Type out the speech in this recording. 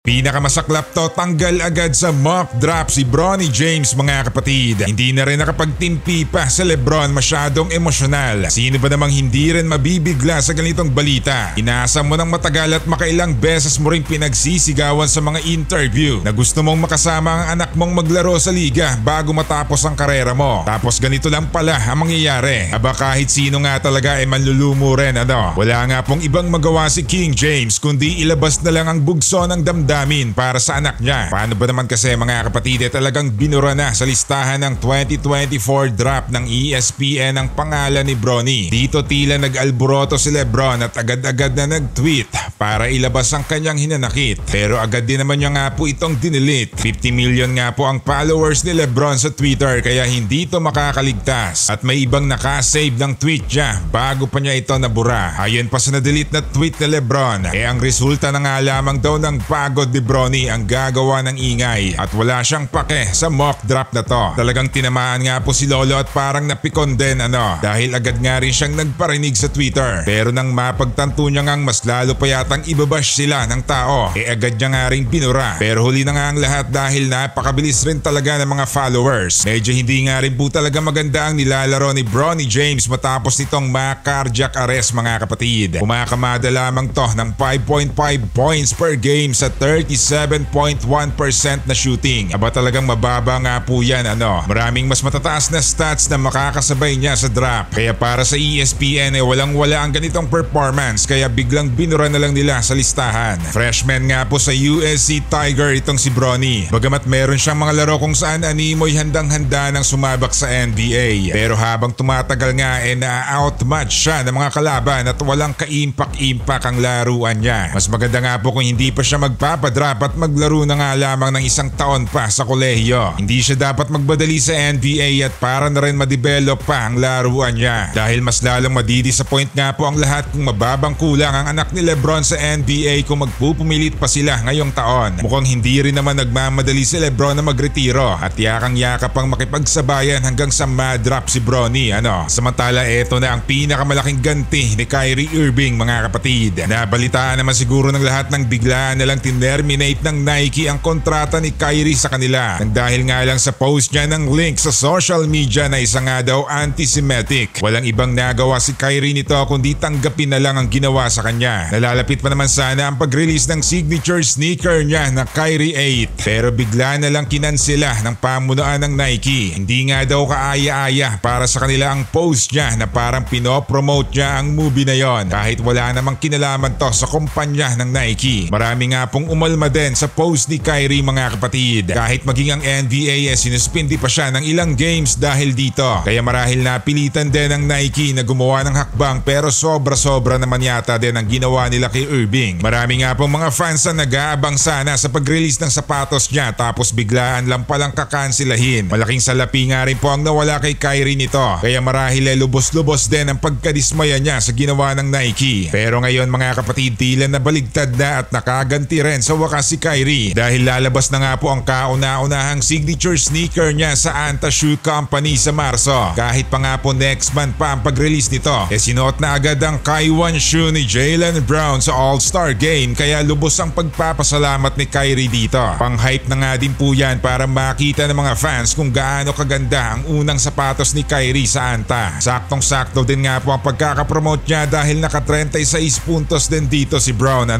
Pinakamasaklap to, tanggal agad sa mock drop si Bronny James mga kapatid. Hindi na rin nakapagtimpi pa sa Lebron, masyadong emosyonal. Sino ba namang hindi rin mabibigla sa ganitong balita? Inaasam mo ng matagal at makailang beses mo rin pinagsisigawan sa mga interview na gusto mong makasama ang anak mong maglaro sa liga bago matapos ang karera mo. Tapos ganito lang pala ang mangyayari. Aba kahit sino nga talaga ay manlulumo rin ano. Wala nga pong ibang magawa si King James kundi ilabas na lang ang bugso ng damdamin para sa anak niya. Paano ba naman kasi mga kapatid talagang binura na sa listahan ng 2024 draft ng ESPN ang pangalan ni Bronny. Dito tila nag-alboroto si Lebron at agad-agad na nag-tweet para ilabas ang kanyang hinanakit. Pero agad din naman niya nga po itong dinelete. 50 million nga po ang followers ni Lebron sa Twitter kaya hindi ito makakaligtas. At may ibang nakasave ng tweet niya bago pa niya ito nabura. Ayon pa sa na-delete na tweet ni Lebron, ang resulta na nga lamang daw ng pagod ni Bronny ang gagawa ng ingay at wala siyang pake sa mock draft na to. Talagang tinamaan nga po si Lolo at parang napikon din dahil agad nga rin siyang nagparinig sa Twitter. Pero nang mapagtanto niya ngang mas lalo pa yatang ibabash sila ng tao, agad niya nga rin binura. Pero huli na nga ang lahat dahil napakabilis rin talaga ng mga followers. Medyo hindi nga rin po talaga maganda ang nilalaro ni Bronny James matapos nitong ma-cardiac arrest mga kapatid. Kumakamada lamang to ng 5.5 points per game sa 37.1% na shooting. Aba talagang mababa nga po yan Maraming mas matataas na stats na makakasabay niya sa draft. Kaya para sa ESPN walang wala ang ganitong performance kaya biglang binura na lang nila sa listahan. Freshman nga po sa USC Tiger itong si Bronny. Bagamat meron siyang mga laro kung saan animoy handang-handa ng sumabak sa NBA. Pero habang tumatagal nga na-outmatch siya ng mga kalaban at walang ka-impact ang laruan niya. Mas maganda nga po kung hindi pa siya magpapadrap at maglaro na nga lamang ng isang taon pa sa kolehiyo. Hindi siya dapat magbadali sa NBA at para na rin ma-develop pa ang laruan niya. Dahil mas lalong madidisappoint nga po ang lahat kung mababang kulang ang anak ni Lebron sa NBA kung magpupumilit pa sila ngayong taon. Mukhang hindi rin naman nagmamadali si Lebron na magretiro at yakang-yakap ang makipagsabayan hanggang sa ma-drop si Bronny Samantala eto na ang pinakamalaking ganti ni Kyrie Irving mga kapatid. Nabalitaan naman siguro ng lahat ng biglaan na lang tinerminate ng Nike ang kontrata ni Kyrie sa kanila nang dahil nga lang sa post niya ng link sa social media na isa nga daw anti-Semitic. Walang ibang nagawa si Kyrie nito kundi tanggapin na lang ang ginawa sa kanya. Nalalapit pa naman sana ang pag-release ng signature sneaker niya na Kyrie 8 pero bigla na lang kinansela ng pamunuan ng Nike. Hindi nga daw kaaya-aya para sa kanila ang post niya na parang pinopromote niya ang movie na yon kahit wala namang kinalaman to sa kumpanya ng Nike. Marami nga pong umalma din sa post ni Kyrie mga kapatid. Kahit maging ang NBA sinuspindi pa siya ng ilang games dahil dito. Kaya marahil napilitan din ng Nike na gumawa ng hakbang pero sobra-sobra naman yata din ang ginawa nila kay Irving. Marami nga pong mga fans na nag-aabang sana sa pag-release ng sapatos niya tapos biglaan lang palang kakansilahin. Malaking salapi nga rin po ang nawala kay Kyrie nito. Kaya marahil lubos-lubos din ang pagkadismaya niya sa ginawa ng Nike. Pero ngayon mga kapatid tila nabaligtad na at nakaganti rin sa wakas si Kyrie dahil lalabas na nga po ang kauna-unahang signature sneaker niya sa Anta Shoe Company sa Marso. Kahit pa nga po next month pa ang pag-release nito sinuot na agad ang Kaiwan shoe ni Jaylen Brown sa All-Star Game kaya lubos ang pagpapasalamat ni Kyrie dito. Pang-hype na nga din po yan para makita ng mga fans kung gaano kaganda ang unang sapatos ni Kyrie sa Anta. Saktong-sakto din nga po ang pagkakapromote niya dahil naka 36 puntos din dito si Brown